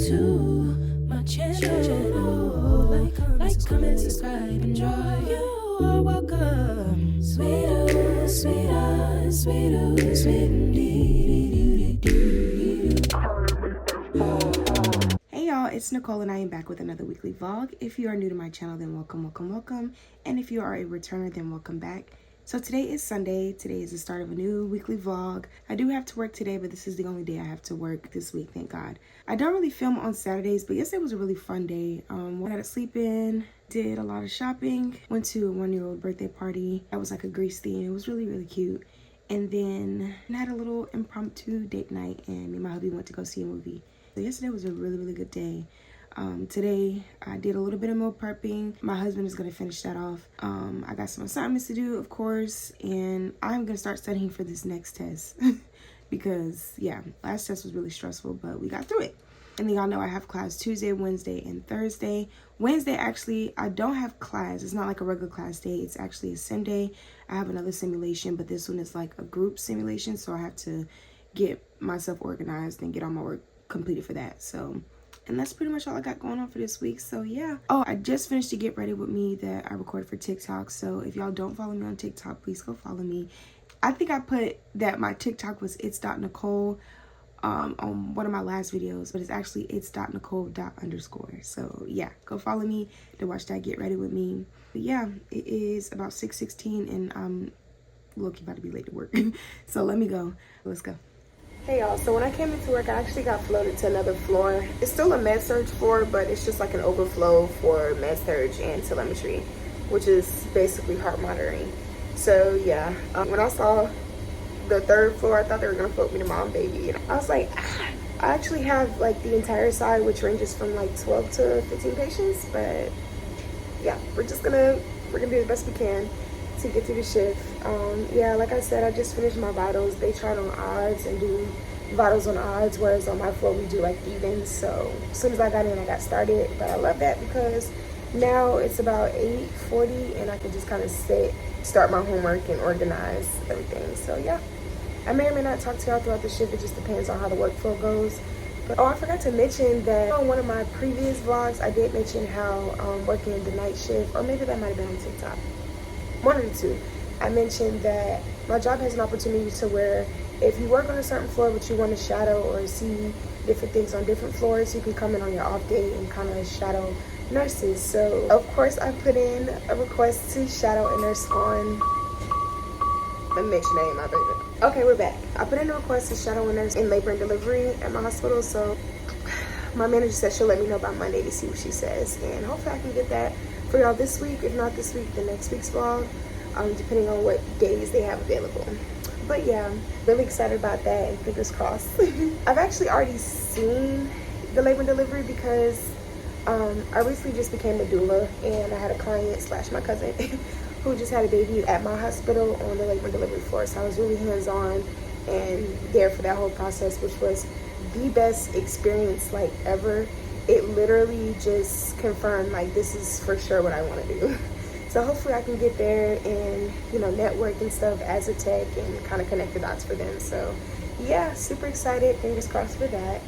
to my channel. Like, comment, subscribe, and join. You are welcome. Sweet, oh, sweet, oh, sweet, oh, sweet, Hey y'all, it's Nicole and I am back with another weekly vlog. If you are new to my channel, then welcome. And if you are a returner, then welcome back. So today is Sunday. Today is the start of a new weekly vlog. I do have to work today, but this is the only day I have to work this week, thank God. I don't really film on Saturdays, but yesterday was a really fun day. I had to sleep in, did a lot of shopping, went to a 1-year-old birthday party. That was like a Grease theme. It was really, really cute. And then I had a little impromptu date night, and me and my hubby went to go see a movie. So yesterday was a really, really good day. Today I did a little bit of meal prepping. My husband is gonna finish that off. I got some assignments to do, of course, and I'm gonna start studying for this next test because yeah, last test was really stressful, but we got through it. And then y'all know I have class Tuesday, Wednesday, and Thursday. Wednesday, actually, I don't have class. It's not like a regular class day. It's actually a sim day. I have another simulation, but this one is like a group simulation, so I have to get myself organized and get all my work completed for that. So, and that's pretty much all I got going on for this week. So yeah. Oh, I just finished a Get Ready With Me that I recorded for TikTok. So if y'all don't follow me on TikTok, please go follow me. I think I put that my TikTok was Its.nikole on one of my last videos, but it's actually Its.nikole._. So yeah, go follow me to watch that Get Ready With Me. But yeah, it is about 6:16 and I'm low-key about to be late to work. So let me go. Let's go. Hey y'all, so when I came into work, I actually got floated to another floor. It's still a med surge floor, but it's just like an overflow for med surge and telemetry, which is basically heart monitoring. So yeah, when I saw the third floor, I thought they were gonna float me to mom baby. And I was like, I actually have like the entire side, which ranges from like 12 to 15 patients, but yeah, we're gonna do the best we can to get through the shift. Yeah, like I said, I just finished my vitals. They chart on odds and do vitals on odds, whereas on my floor we do like evens. So as soon as I got in, I got started. But I love that because now it's about 8:40 and I can just kind of start my homework and organize everything. So yeah, I may or may not talk to y'all throughout the shift. It just depends on how the workflow goes. But oh, I forgot to mention that on one of my previous vlogs, I did mention how working the night shift, or maybe that might have been on TikTok, one of the two, I mentioned that my job has an opportunity to where if you work on a certain floor but you want to shadow or see different things on different floors, you can come in on your off day and kind of shadow nurses. So of course I put in a request to shadow a nurse on, let me make sure name my baby. Okay, we're back. I put in a request to shadow a nurse in labor and delivery at my hospital. So my manager said she'll let me know by Monday to see what she says, and hopefully I can get that for y'all this week. If not this week, the next week's vlog, depending on what days they have available. But yeah, really excited about that, and fingers crossed. I've actually already seen the labor and delivery because I recently just became a doula, and I had a client / my cousin who just had a baby at my hospital on the labor and delivery floor. So I was really hands-on and there for that whole process, which was the best experience like ever. It literally just confirmed like this is for sure what I want to do. So hopefully I can get there and, you know, network and stuff as a tech and kind of connect the dots for them. So yeah, super excited, fingers crossed for that.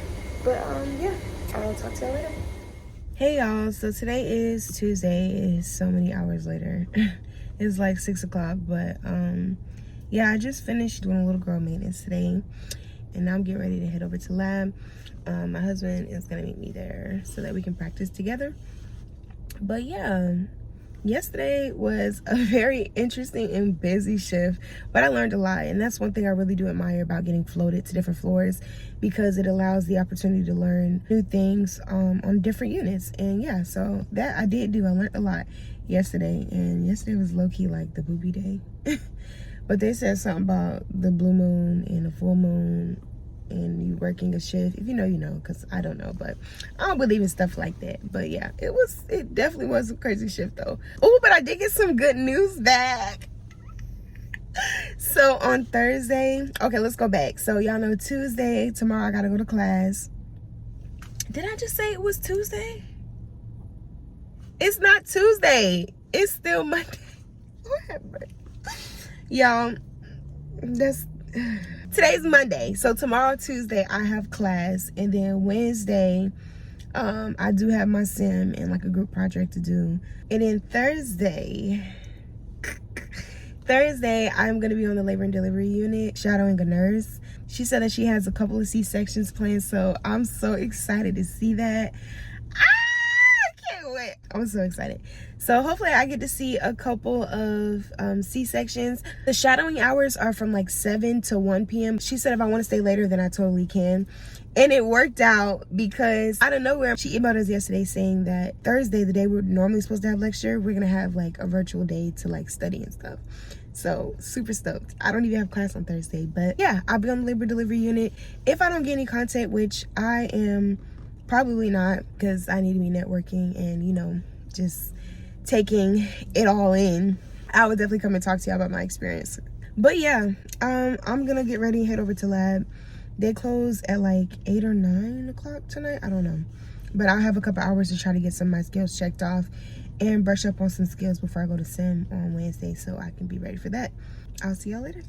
But yeah, I'll talk to y'all later. Hey y'all, so today is Tuesday. It's so many hours later. It's like 6 o'clock, but yeah, I just finished doing a little girl maintenance today, and now I'm getting ready to head over to lab. My husband is gonna meet me there so that we can practice together. But yeah, yesterday was a very interesting and busy shift, but I learned a lot, and that's one thing I really do admire about getting floated to different floors, because it allows the opportunity to learn new things on different units. And yeah, so that I did do. I learned a lot yesterday, and yesterday was low-key like the booby day. But they said something about the blue moon and the full moon and you working a shift. If you know, you know, because I don't know, but I don't believe in stuff like that. But yeah, it definitely was a crazy shift though. Oh, but I did get some good news back. So on Thursday, okay, let's go back. So y'all know Tuesday, tomorrow I gotta go to class. Did I just say it was Tuesday? It's not Tuesday. It's still Monday. Whatever. Y'all, today's Monday. So tomorrow, Tuesday, I have class. And then Wednesday, I do have my sim and like a group project to do. And then Thursday, I'm gonna be on the labor and delivery unit shadowing a nurse. She said that she has a couple of C-sections planned, so I'm so excited to see that. I can't wait. I'm so excited. So hopefully I get to see a couple of C-sections. The shadowing hours are from like 7 to 1 p.m. She said if I want to stay later, then I totally can. And it worked out because out of nowhere, she emailed us yesterday saying that Thursday, the day we're normally supposed to have lecture, we're gonna have like a virtual day to like study and stuff. So super stoked. I don't even have class on Thursday, but yeah, I'll be on the labor delivery unit. If I don't get any content, which I am probably not, because I need to be networking and, you know, just taking it all in, I would definitely come and talk to you about my experience. But yeah, I'm gonna get ready and head over to lab. They close at like 8 or 9 o'clock tonight. I don't know, but I'll have a couple hours to try to get some of my skills checked off and brush up on some skills before I go to sim on Wednesday, so I can be ready for that. I'll see y'all later.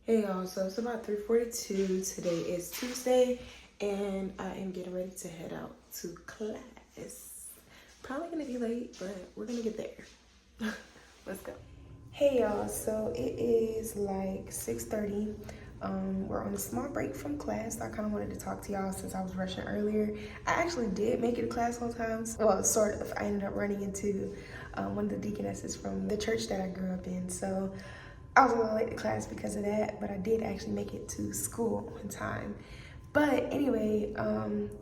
Hey y'all, so it's about 3:42. Today is Tuesday, and I am getting ready to head out to class. Probably gonna be late, but we're gonna get there. Let's go. Hey y'all, so it is like 6:30. We're on a small break from class. I kind of wanted to talk to y'all since I was rushing earlier. I actually did make it to class on time. Well, sort of. I ended up running into one of the deaconesses from the church that I grew up in. So I was a little late to class because of that, but I did actually make it to school on time. But anyway,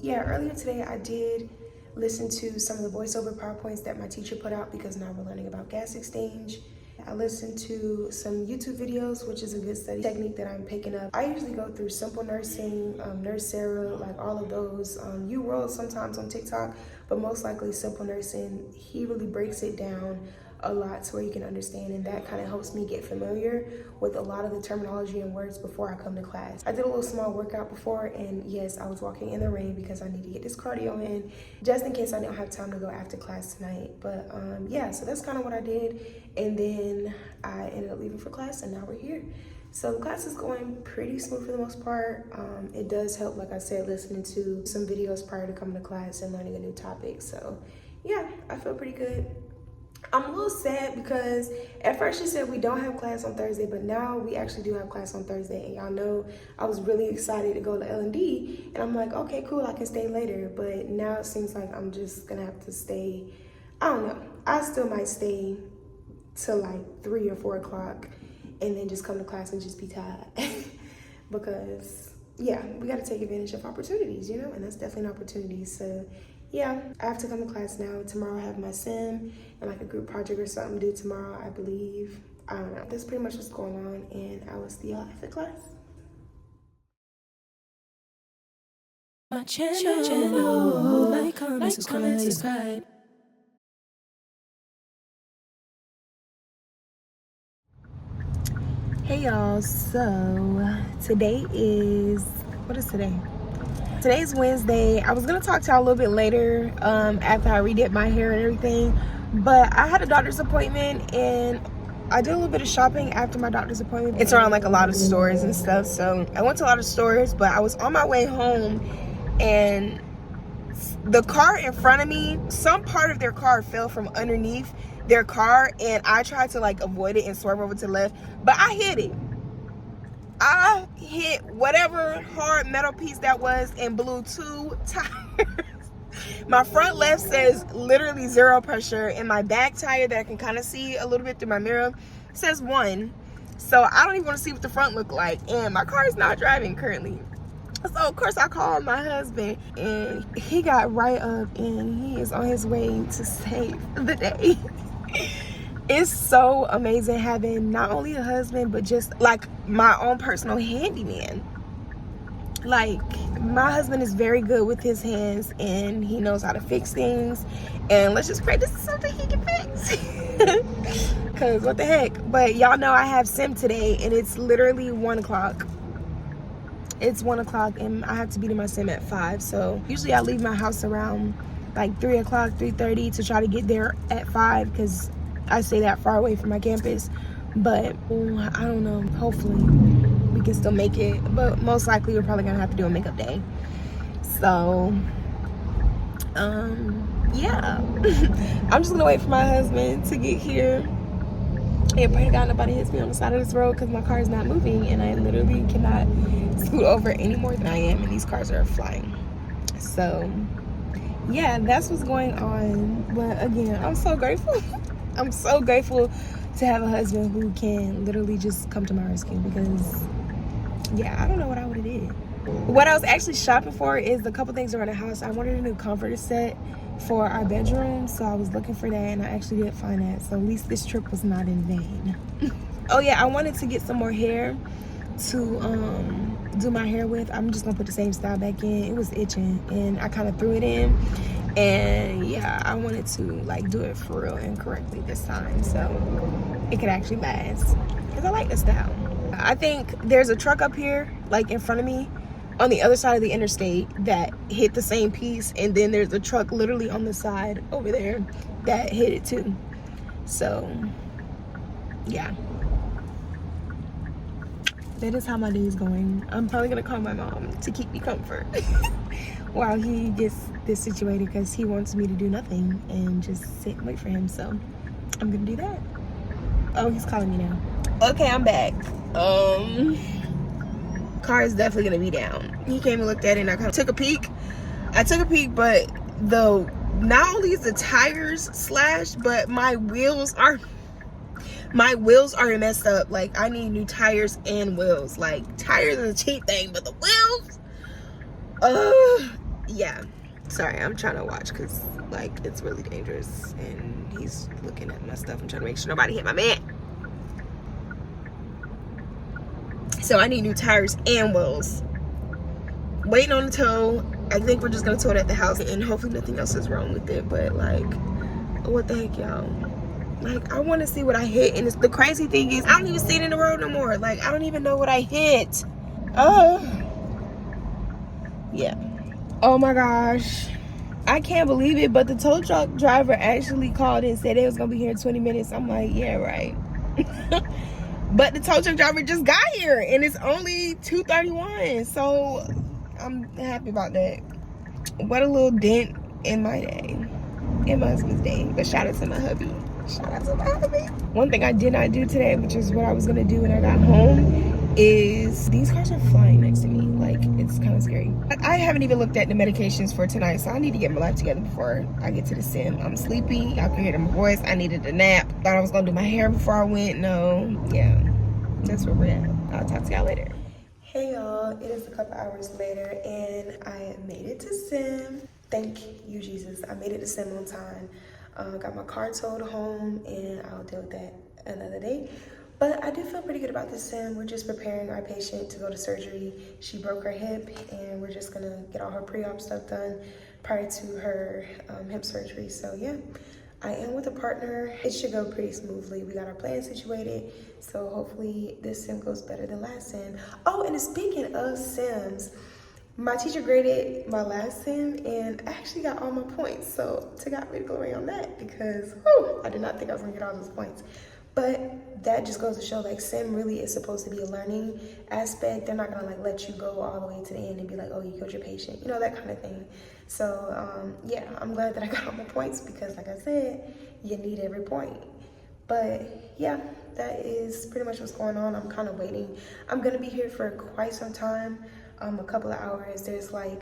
yeah, earlier today I did listen to some of the voiceover PowerPoints that my teacher put out because now we're learning about gas exchange. I listened to some YouTube videos, which is a good study technique that I'm picking up. I usually go through Simple Nursing, Nurse Sarah, like all of those. You World sometimes on TikTok, but most likely Simple Nursing. He really breaks it down a lot to where you can understand, and that kind of helps me get familiar with a lot of the terminology and words before I come to class. I did a little small workout before, and yes, I was walking in the rain because I need to get this cardio in just in case I don't have time to go after class tonight. But yeah, so that's kind of what I did, and then I ended up leaving for class, and now we're here. So the class is going pretty smooth for the most part. It does help, like I said, listening to some videos prior to coming to class and learning a new topic. So yeah, I feel pretty good. I'm a little sad because at first she said we don't have class on Thursday, but now we actually do have class on Thursday. And y'all know I was really excited to go to L&D, and I'm like, okay, cool, I can stay later. But now it seems like I'm just gonna have to stay. I don't know. I still might stay till like 3 or 4 o'clock and then just come to class and just be tired. Because yeah, we got to take advantage of opportunities, you know, and that's definitely an opportunity. So yeah, I have to come to class now. Tomorrow I have my sim and like a group project or something due tomorrow, I believe. I don't know. That's pretty much what's going on, and I will see y'all after class. My channel, like, comment, subscribe. Hey y'all, so today is, what is today? Today's Wednesday. I was gonna talk to y'all a little bit later after I redid my hair and everything, but I had a doctor's appointment and I did a little bit of shopping after my doctor's appointment. It's around like a lot of stores and stuff, so I went to a lot of stores, but I was on my way home and the car in front of me, some part of their car fell from underneath their car, and I tried to like avoid it and swerve over to the left, but I hit it. I hit whatever hard metal piece that was and blew 2 tires. My front left says literally 0 pressure, and my back tire that I can kind of see a little bit through my mirror says 1. So I don't even want to see what the front look like, and my car is not driving currently. So of course I called my husband, and he got right up and he is on his way to save the day. It's so amazing having not only a husband, but just like my own personal handyman. Like, my husband is very good with his hands and he knows how to fix things, and let's just pray this is something he can fix. Because what the heck. But y'all know I have sim today, and it's literally 1 o'clock. It's 1 o'clock and I have to be to my sim at 5. So usually I leave my house around like 3 o'clock, 3:30 to try to get there at 5, because I stay that far away from my campus. But I don't know, hopefully we can still make it, but most likely we're probably gonna have to do a makeup day. So yeah. I'm just gonna wait for my husband to get here and pray to God nobody hits me on the side of this road, because my car is not moving and I literally cannot scoot over any more than I am, and these cars are flying. So yeah, that's what's going on. But again, I'm so grateful. I'm so grateful to have a husband who can literally just come to my rescue, because yeah, I don't know what I would have did. What I was actually shopping for is a couple things around the house. I wanted a new comforter set for our bedroom, so I was looking for that, and I actually did find that. So at least this trip was not in vain. Oh yeah, I wanted to get some more hair to do my hair with. I'm just gonna put the same style back in. It was itching and I kind of threw it in, and yeah, I wanted to like do it for real and correctly this time, so it could actually last, because I like the style. I think there's a truck up here like in front of me on the other side of the interstate that hit the same piece, and then there's a truck literally on the side over there that hit it too. So yeah, that is how my day is going. I'm probably gonna call my mom to keep me comfort while he gets this situated, because he wants me to do nothing and just sit and wait for him. So I'm gonna do that. Oh, he's calling me now. Okay, I'm back. Car is definitely gonna be down. He came and looked at it, and I kind of took a peek. But not only is the tires slashed, but my wheels are messed up. Like, I need new tires and wheels. Like, tires is a cheap thing, but the wheels, yeah. Sorry, I'm trying to watch because like it's really dangerous, and he's looking at my stuff. I'm trying to make sure nobody hit my man. So I need new tires and wheels. Waiting on the tow. I think we're just gonna tow it at the house and hopefully nothing else is wrong with it. But like, what the heck, y'all? Like, I want to see what I hit. And the crazy thing is, I don't even see it in the road no more. Like, I don't even know what I hit. Oh, yeah. Oh my gosh. I can't believe it, but the tow truck driver actually called and said they was gonna be here in 20 minutes. I'm like, yeah, right. But the tow truck driver just got here and it's only 2:31. So I'm happy about that. What a little dent in my day. In my husband's day. But shout out to my hubby. Shout out to my hubby. One thing I did not do today, which is what I was gonna do when I got home, is these cars are flying next to me. Like, it's kind of scary. But I haven't even looked at the medications for tonight, so I need to get my life together before I get to the sim. I'm sleepy. Y'all can hear it in my voice. I needed a nap. Thought I was gonna do my hair before I went. No. Yeah. That's where we're at. I'll talk to y'all later. Hey y'all, it is a couple hours later and I made it to sim. Thank you, Jesus. I made it to sim on time. Got my car towed home and I'll deal with that another day. But I do feel pretty good about this sim. We're just preparing our patient to go to surgery. She broke her hip and we're just gonna get all her pre-op stuff done prior to her hip surgery. So yeah, I am with a partner. It should go pretty smoothly. We got our plan situated. So hopefully this sim goes better than last sim. Oh, and speaking of sims, my teacher graded my last sim and I actually got all my points. So to God be the glory on that because I did not think I was gonna get all those points. But that just goes to show like sim really is supposed to be a learning aspect. They're not gonna like let you go all the way to the end and be like, oh, you killed your patient, you know, that kind of thing. So yeah, I'm glad that I got all my points because like I said, you need every point. But yeah, that is pretty much what's going on. I'm kind of waiting. I'm gonna be here for quite some time, a couple of hours. There's like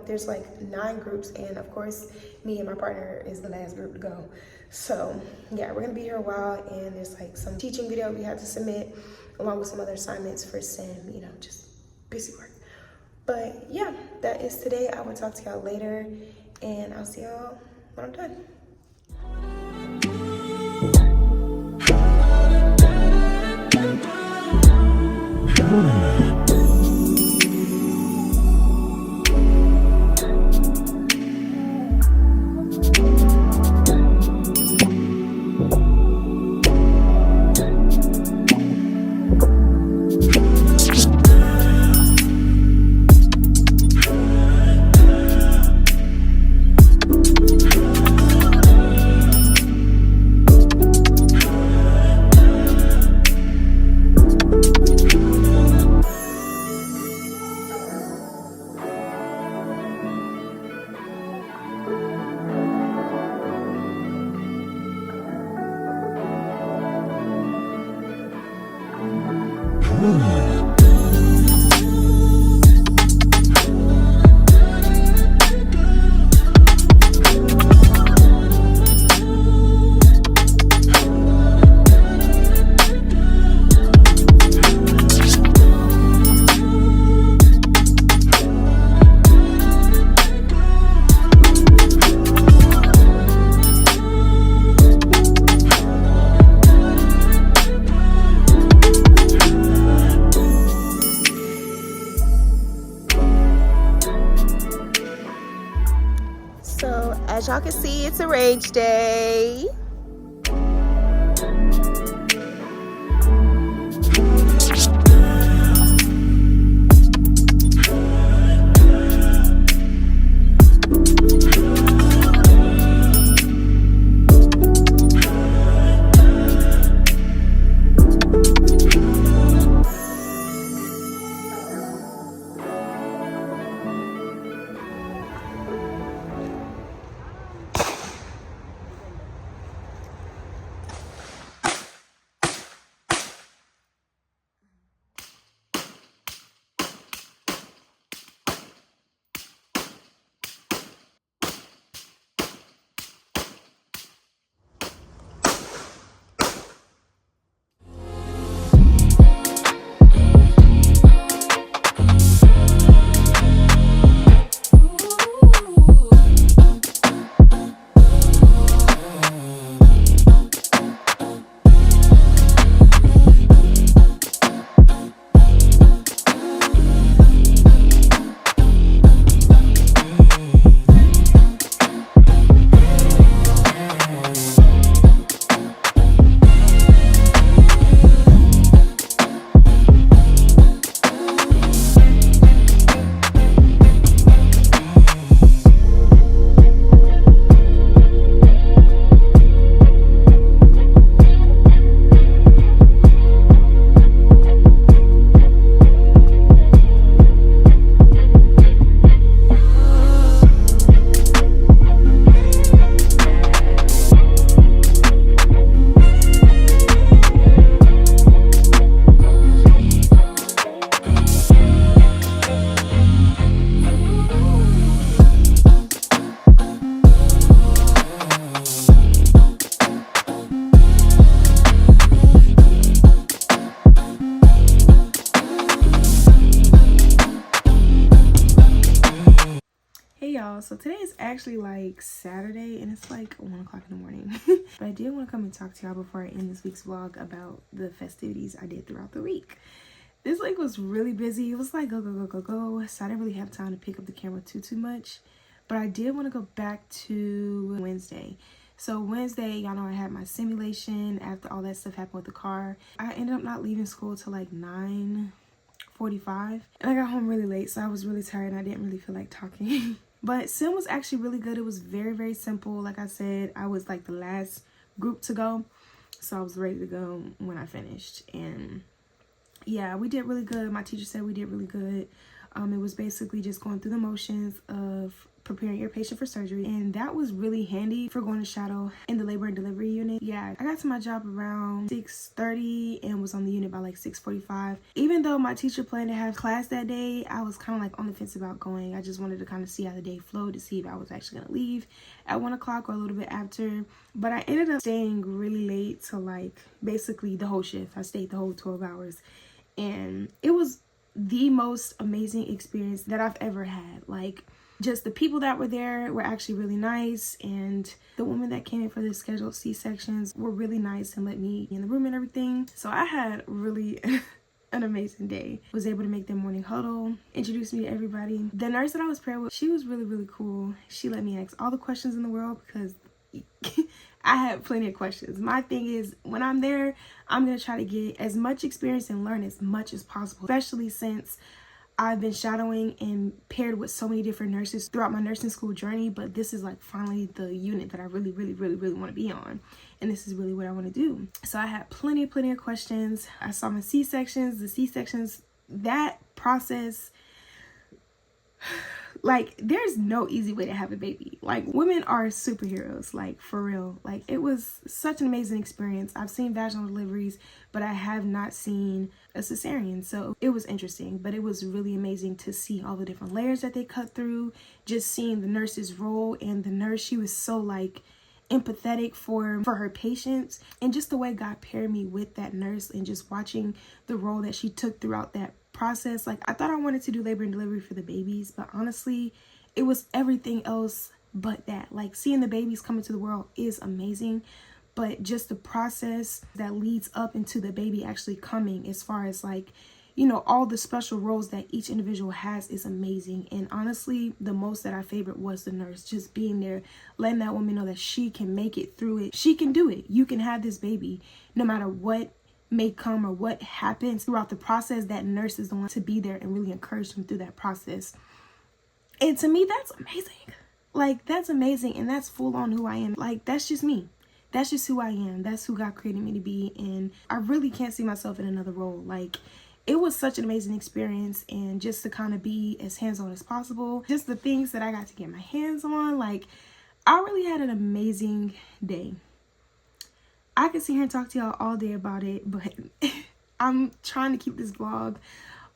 there's like 9 groups, and of course, me and my partner is the last group to go. So yeah, we're gonna be here a while, and there's like some teaching video we have to submit, along with some other assignments for sim. You know, just busy work. But yeah, that is today. I will talk to y'all later, and I'll see y'all when I'm done. So as y'all can see, it's a rage day. y'all. So today is actually like Saturday and it's like 1 o'clock in the morning. But I did want to come and talk to y'all before I end this week's vlog about the festivities I did throughout the week. This week was really busy. It was like go, go, go, go, go. So I didn't really have time to pick up the camera too much. But I did want to go back to Wednesday. So Wednesday, y'all know I had my simulation after all that stuff happened with the car. I ended up not leaving school till like 9:45. And I got home really late, so I was really tired and I didn't really feel like talking. But sim was actually really good. It was very, very simple. Like I said, I was like the last group to go. So I was ready to go when I finished. And yeah, we did really good. My teacher said we did really good. It was basically just going through the motions of preparing your patient for surgery, and that was really handy for going to shadow in the labor and delivery unit. Yeah, I got to my job around 6:30 and was on the unit by like 6:45. Even though my teacher planned to have class that day, I was kind of like on the fence about going. I just wanted to kind of see how the day flowed to see if I was actually gonna leave at 1 o'clock or a little bit after. But I ended up staying really late to like basically the whole shift. I stayed the whole 12 hours, and it was the most amazing experience that I've ever had. Like, just the people that were there were actually really nice, and the women that came in for the scheduled C-sections were really nice and let me in the room and everything. So I had really an amazing day. Was able to make their morning huddle, introduce me to everybody. The nurse that I was paired with, she was really, really cool. She let me ask all the questions in the world because I had plenty of questions. My thing is, when I'm there, I'm going to try to get as much experience and learn as much as possible, especially since I've been shadowing and paired with so many different nurses throughout my nursing school journey. But this is like finally the unit that I really, really, really, really want to be on. And this is really what I want to do. So I had plenty of questions. I saw my C-sections. The C-sections, that process, like, there's no easy way to have a baby. Like, women are superheroes, like, for real. Like, it was such an amazing experience. I've seen vaginal deliveries, but I have not seen a cesarean. So it was interesting, but it was really amazing to see all the different layers that they cut through. Just seeing the nurse's role, and the nurse, she was so like empathetic for her patients, and just the way God paired me with that nurse, and just watching the role that she took throughout that process. Like, I thought I wanted to do labor and delivery for the babies, but honestly it was everything else but that. Like, seeing the babies come into the world is amazing, but just the process that leads up into the baby actually coming, as far as like, you know, all the special roles that each individual has, is amazing. And honestly, the most that I favored was the nurse, just being there, letting that woman know that she can make it through it. She can do it. You can have this baby no matter what may come or what happens throughout the process. That nurse is the one to be there and really encourage them through that process. And to me, that's amazing. Like, that's amazing, and that's full on who I am. Like, that's just me. That's just who I am. That's who God created me to be, and I really can't see myself in another role. Like, it was such an amazing experience, and just to kind of be as hands-on as possible, just the things that I got to get my hands on, like, I really had an amazing day. I could sit here and talk to y'all all day about it, but I'm trying to keep this vlog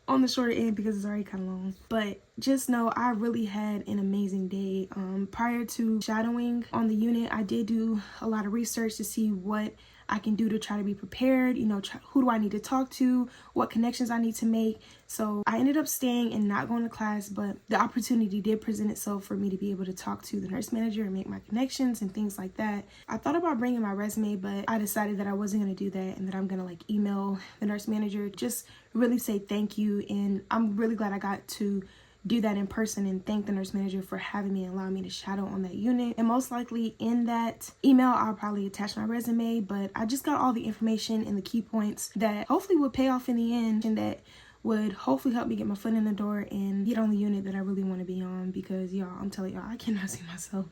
on the shorter end because it's already kind of long. But just know I really had an amazing day. Prior to shadowing on the unit, I did do a lot of research to see what I can do to try to be prepared. You know, who do I need to talk to, what connections I need to make. So I ended up staying and not going to class, but the opportunity did present itself for me to be able to talk to the nurse manager and make my connections and things like that. I thought about bringing my resume, but I decided that I wasn't going to do that, and that I'm going to like email the nurse manager, just really say thank you. And I'm really glad I got to do that in person and thank the nurse manager for having me and allowing me to shadow on that unit. And most likely in that email, I'll probably attach my resume, but I just got all the information and the key points that hopefully would pay off in the end, and that would hopefully help me get my foot in the door and get on the unit that I really want to be on. Because y'all, I'm telling y'all, I cannot see myself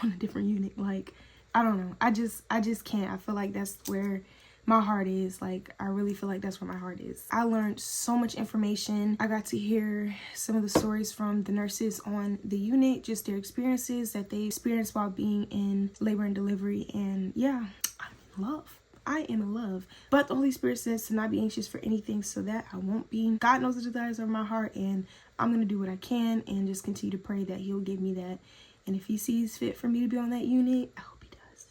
on a different unit. Like, I don't know. I just can't. I feel like that's where my heart is. Like, I really feel like that's where my heart is. I learned so much information. I got to hear some of the stories from the nurses on the unit, just their experiences that they experienced while being in labor and delivery. And yeah, I'm in love. I am in love. But the Holy Spirit says to not be anxious for anything, so that I won't be. God knows the desires of my heart, and I'm going to do what I can and just continue to pray that he'll give me that. And if he sees fit for me to be on that unit, I hope he does.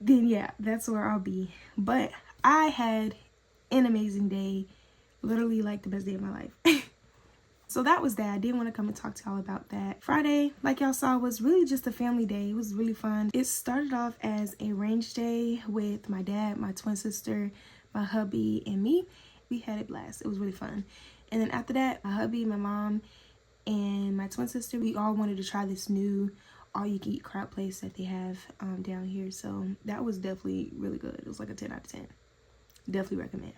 Then yeah, that's where I'll be. But I had an amazing day. Literally like the best day of my life. So that was that. I did want to come and talk to y'all about that. Friday, like y'all saw, was really just a family day. It was really fun. It started off as a range day with my dad, my twin sister, my hubby, and me. We had a blast. It was really fun. And then after that, my hubby, my mom, and my twin sister, we all wanted to try this new all-you-can-eat crab place that they have down here. So that was definitely really good. It was like a 10 out of 10. Definitely recommend.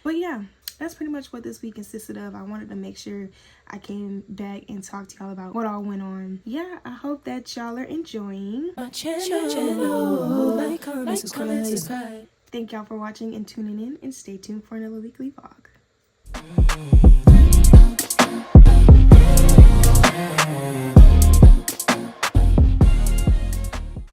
But yeah, that's pretty much what this week consisted of. I wanted to make sure I came back and talked to y'all about what all went on. Yeah, I hope that y'all are enjoying my channel. Like, comment, subscribe. Thank y'all for watching and tuning in, and stay tuned for another weekly vlog.